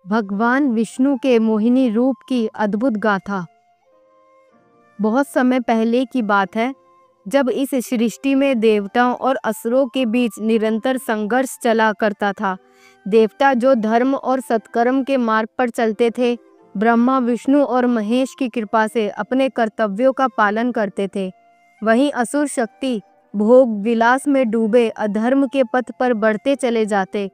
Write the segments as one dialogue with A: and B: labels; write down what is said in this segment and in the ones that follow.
A: भगवान विष्णु के मोहिनी रूप की अद्भुत गाथा। बहुत समय पहले की बात है, जब इस सृष्टि में देवताओं और असुरों के बीच निरंतर संघर्ष चला करता था। देवता जो धर्म और सत्कर्म के मार्ग पर चलते थे, ब्रह्मा विष्णु और महेश की कृपा से अपने कर्तव्यों का पालन करते थे। वहीं असुर शक्ति भोग विलास में डूबे अधर्म के पथ पर बढ़ते चले जाते।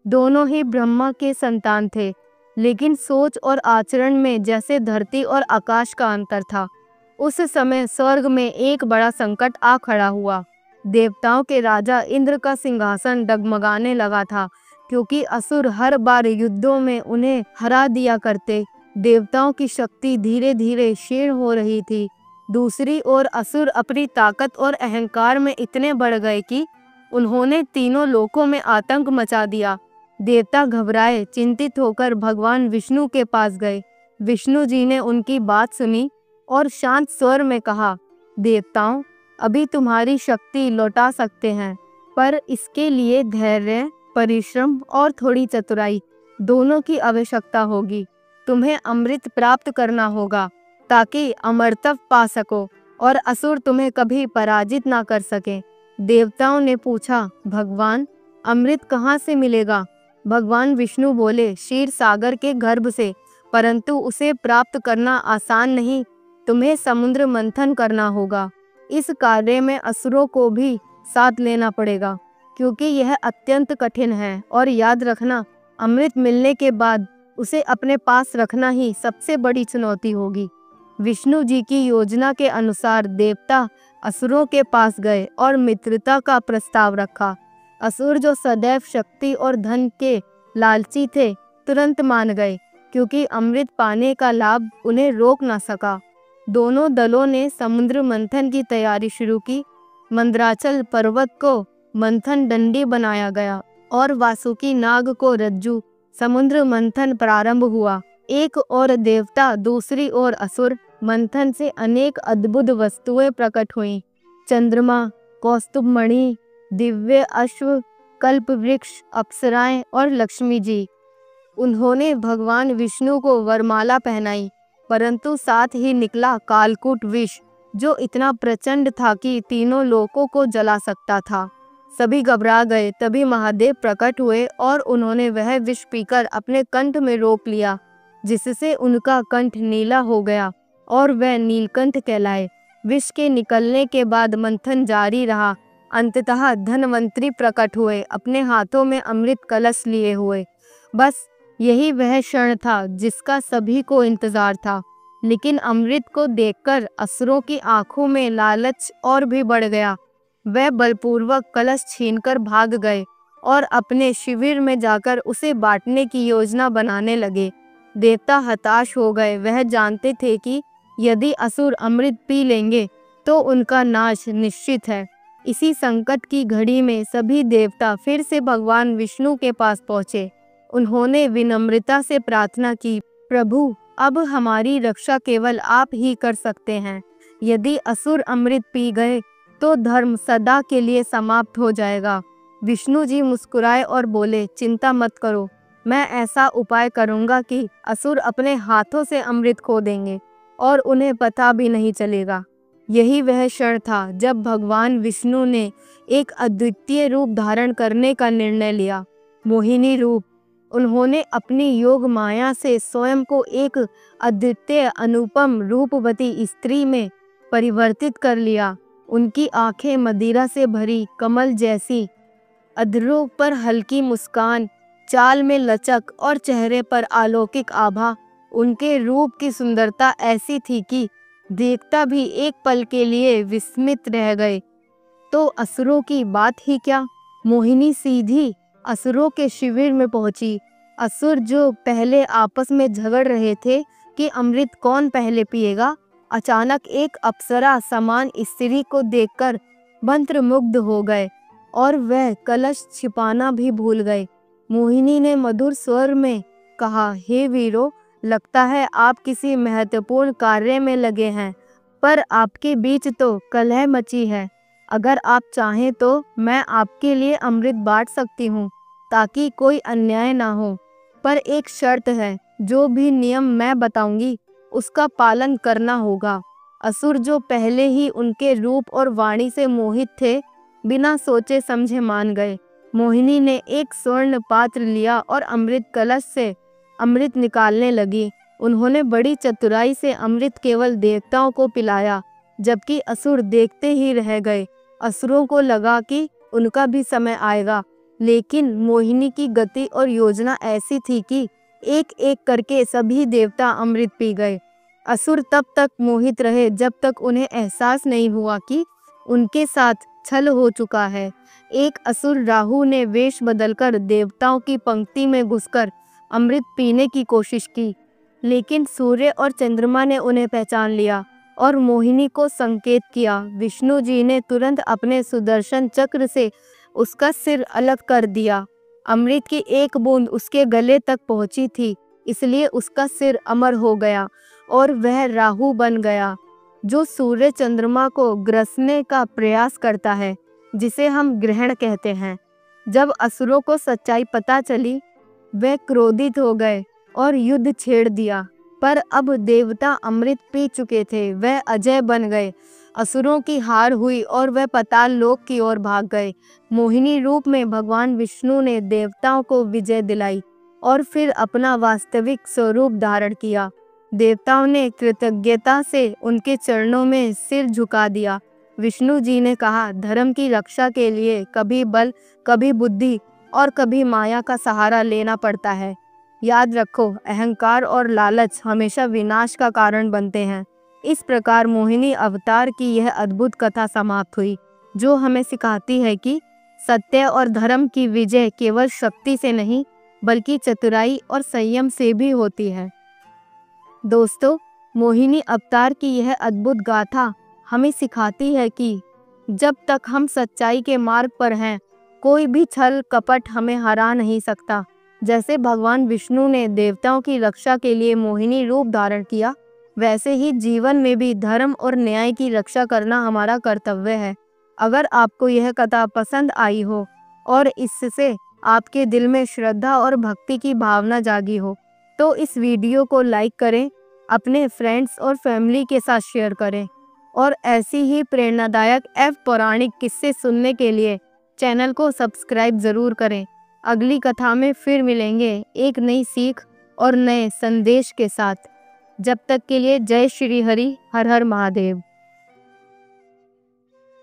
A: दोनों ही ब्रह्मा के संतान थे, लेकिन सोच और आचरण में जैसे धरती और आकाश का अंतर था। उस समय स्वर्ग में एक बड़ा संकट आ खड़ा हुआ। देवताओं के राजा इंद्र का सिंहासन डगमगाने लगा था, क्योंकि असुर हर बार युद्धों में उन्हें हरा दिया करते। देवताओं की शक्ति धीरे धीरे क्षीण हो रही थी। दूसरी ओर असुर अपनी ताकत और अहंकार में इतने बढ़ गए कि उन्होंने तीनों लोकों में आतंक मचा दिया। देवता घबराए, चिंतित होकर भगवान विष्णु के पास गए। विष्णु जी ने उनकी बात सुनी और शांत स्वर में कहा, देवताओं, अभी तुम्हारी शक्ति लौटा सकते हैं, पर इसके लिए धैर्य, परिश्रम और थोड़ी चतुराई दोनों की आवश्यकता होगी। तुम्हें अमृत प्राप्त करना होगा ताकि अमरत्व पा सको और असुर तुम्हें कभी पराजित ना कर सके। देवताओं ने पूछा, भगवान, अमृत कहाँ से मिलेगा? भगवान विष्णु बोले, क्षीर सागर के गर्भ से, परंतु उसे प्राप्त करना आसान नहीं। तुम्हें समुद्र मंथन करना होगा। इस कार्य में असुरों को भी साथ लेना पड़ेगा, क्योंकि यह अत्यंत कठिन है। और याद रखना, अमृत मिलने के बाद उसे अपने पास रखना ही सबसे बड़ी चुनौती होगी। विष्णु जी की योजना के अनुसार देवता असुरों के पास गए और मित्रता का प्रस्ताव रखा। असुर जो सदैव शक्ति और धन के लालची थे, तुरंत मान गए, क्योंकि अमृत पाने का लाभ उन्हें रोक ना सका। दोनों दलों ने समुद्र मंथन की तैयारी शुरू की। मंदराचल पर्वत को मंथन डंडी बनाया गया और वासुकी नाग को रज्जू। समुद्र मंथन प्रारंभ हुआ। एक ओर देवता, दूसरी ओर असुर। मंथन से अनेक अद्भुत वस्तुएं प्रकट हुईं। चंद्रमा, कौस्तुभ मणि, दिव्य अश्व, कल्प वृक्ष, अप्सराएं और लक्ष्मी जी। उन्होंने भगवान विष्णु को वरमाला पहनाई, परंतु साथ ही निकला कालकूट विष, जो इतना प्रचंड था कि तीनों लोकों को जला सकता था। सभी घबरा गए। तभी महादेव प्रकट हुए और उन्होंने वह विष पीकर अपने कंठ में रोक लिया, जिससे उनका कंठ नीला हो गया और वह नीलकंठ कहलाए। विष के निकलने के बाद मंथन जारी रहा। अंततः धन्वंतरी प्रकट हुए, अपने हाथों में अमृत कलश लिए हुए। बस यही वह क्षण था जिसका सभी को इंतजार था। लेकिन अमृत को देखकर असुरों की आंखों में लालच और भी बढ़ गया। वह बलपूर्वक कलश छीनकर भाग गए और अपने शिविर में जाकर उसे बांटने की योजना बनाने लगे। देवता हताश हो गए। वह जानते थे कि यदि असुर अमृत पी लेंगे तो उनका नाश निश्चित है। इसी संकट की घड़ी में सभी देवता फिर से भगवान विष्णु के पास पहुंचे। उन्होंने विनम्रता से प्रार्थना की, प्रभु, अब हमारी रक्षा केवल आप ही कर सकते हैं। यदि असुर अमृत पी गए तो धर्म सदा के लिए समाप्त हो जाएगा। विष्णु जी मुस्कुराए और बोले, चिंता मत करो, मैं ऐसा उपाय करूंगा कि असुर अपने हाथों से अमृत खो देंगे और उन्हें पता भी नहीं चलेगा। यही वह क्षण था जब भगवान विष्णु ने एक अद्वितीय रूप धारण करने का निर्णय लिया, मोहिनी रूप। उन्होंने अपनी योग माया से स्वयं को एक अद्वितीय अनुपम रूपवती स्त्री में परिवर्तित कर लिया। उनकी आंखें मदिरा से भरी कमल जैसी, अधरों पर हल्की मुस्कान, चाल में लचक और चेहरे पर अलौकिक आभा। उनके रूप की सुंदरता ऐसी थी कि देखता भी एक पल के लिए विस्मित रह गए। तो असुरों की बात ही क्या, मोहिनी सीधी असुरों के शिविर में पहुंची। असुर जो पहले आपस में झगड़ रहे थे कि अमृत कौन पहले पिएगा, अचानक एक अप्सरा समान स्त्री को देखकर मंत्रमुग्ध हो गए और वह कलश छिपाना भी भूल गए। मोहिनी ने मधुर स्वर में कहा, हे वीरों, लगता है आप किसी महत्वपूर्ण कार्य में लगे हैं, पर आपके बीच तो कलह मची है। अगर आप चाहें तो मैं आपके लिए अमृत बांट सकती हूँ, ताकि कोई अन्याय ना हो। पर एक शर्त है, जो भी नियम मैं बताऊंगी उसका पालन करना होगा। असुर जो पहले ही उनके रूप और वाणी से मोहित थे, बिना सोचे समझे मान गए। मोहिनी ने एक स्वर्ण पात्र लिया और अमृत कलश से अमृत निकालने लगी। उन्होंने बड़ी चतुराई से अमृत केवल देवताओं को पिलाया, जबकि असुर देखते ही रह गए। असुरों को लगा कि उनका भी समय आएगा, लेकिन मोहिनी की गति और योजना ऐसी थी कि एक एक करके सभी देवता अमृत पी गए। असुर तब तक मोहित रहे जब तक उन्हें एहसास नहीं हुआ कि उनके साथ छल हो चुका है। एक असुर राहु ने वेश बदलकर देवताओं की पंक्ति में घुसकर अमृत पीने की कोशिश की, लेकिन सूर्य और चंद्रमा ने उन्हें पहचान लिया और मोहिनी को संकेत किया। विष्णु जी ने तुरंत अपने सुदर्शन चक्र से उसका सिर अलग कर दिया। अमृत की एक बूंद उसके गले तक पहुंची थी, इसलिए उसका सिर अमर हो गया और वह राहु बन गया, जो सूर्य चंद्रमा को ग्रसने का प्रयास करता है, जिसे हम ग्रहण कहते हैं। जब असुरों को सच्चाई पता चली, वे क्रोधित हो गए और युद्ध छेड़ दिया। पर अब देवता अमृत पी चुके थे, वह अजय बन गए। असुरों की हार हुई और वह पाताल लोक की ओर भाग गए। मोहिनी रूप में भगवान विष्णु ने देवताओं को विजय दिलाई और फिर अपना वास्तविक स्वरूप धारण किया। देवताओं ने कृतज्ञता से उनके चरणों में सिर झुका दिया। विष्णु जी ने कहा, धर्म की रक्षा के लिए कभी बल, कभी बुद्धि और कभी माया का सहारा लेना पड़ता है। याद रखो, अहंकार और लालच हमेशा विनाश का कारण बनते हैं। इस प्रकार मोहिनी अवतार की यह अद्भुत कथा समाप्त हुई, जो हमें सिखाती है कि सत्य और धर्म की विजय केवल शक्ति से नहीं, बल्कि चतुराई और संयम से भी होती है। दोस्तों, मोहिनी अवतार की यह अद्भुत गाथा हमें सिखाती है कि जब तक हम सच्चाई के मार्ग पर हैं, कोई भी छल कपट हमें हरा नहीं सकता। जैसे भगवान विष्णु ने देवताओं की रक्षा के लिए मोहिनी रूप धारण किया, वैसे ही जीवन में भी धर्म और न्याय की रक्षा करना हमारा कर्तव्य है। अगर आपको यह कथा पसंद आई हो और इससे आपके दिल में श्रद्धा और भक्ति की भावना जागी हो, तो इस वीडियो को लाइक करें, अपने फ्रेंड्स और फैमिली के साथ शेयर करें और ऐसी ही प्रेरणादायक एवं पौराणिक किस्से सुनने के लिए चैनल को सब्सक्राइब ज़रूर करें। अगली कथा में फिर मिलेंगे एक नई सीख और नए संदेश के साथ। जब तक के लिए जय श्री हरि, हर हर महादेव।